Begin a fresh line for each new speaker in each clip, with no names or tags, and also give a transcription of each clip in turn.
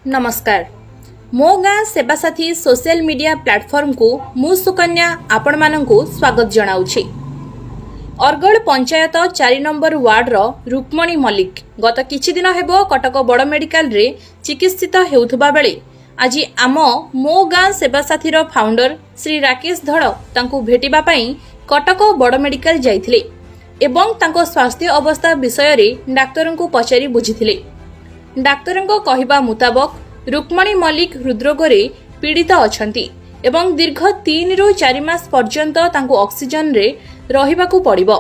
नमस्कार। मो गाँ सेवासाथी सोशल मीडिया प्लेटफॉर्म को मु सुकन्या आपण मानंकु स्वागत जनाउछि। अरगड़ पंचायत 4 नंबर वार्ड रो रुक्मणी मल्लिक गत किछि दिन हेबो कटक बड़ मेडिकल रे चिकित्सित हेउथबा बेले आज आम मो गाँ सेवासाथी रो फाउंडर श्री राकेश धड़ तांकु भेटिबा पई कटक बड़ मेडिकल जाइथिले एवं तांको स्वास्थ्य अवस्था विषय रे डाक्टरन को पचारि बुझिथिले। डाक्तरंको कहिबा मुताबक रुक्मणी मल्लिक हृदरोग रे पीड़ित अछंती एवं दीर्घ 3 रु 4 मास पर्यंत तांको ऑक्सीजन रे रहिबाकू पड़िबो।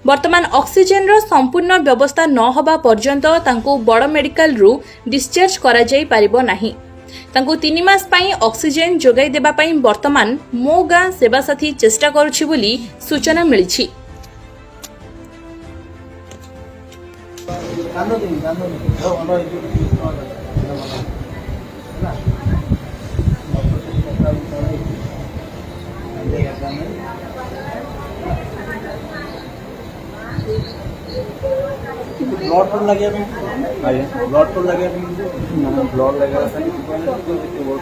वर्तमान ऑक्सीजन रो संपूर्ण व्यवस्था न होबा पर्यंत तांको बड़ मेडिकल रु डिस्चार्ज करा जाई परिबो नाही। तांको 3 मास पई ऑक्सीजन जोगाई देबा पई वर्तमान मो गाँ सेवासाथी चेष्टा करूछि बोली सूचना मिलिछि।
ब्लड तो लगे ब्लड तो लगे ब्लड लगे बहुत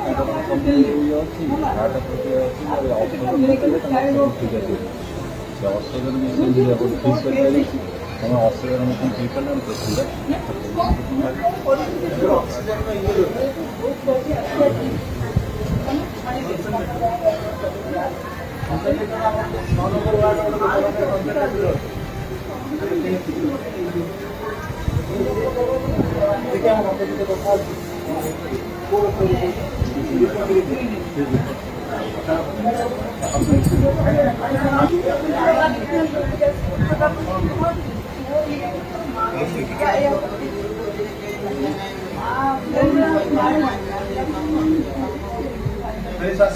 Saya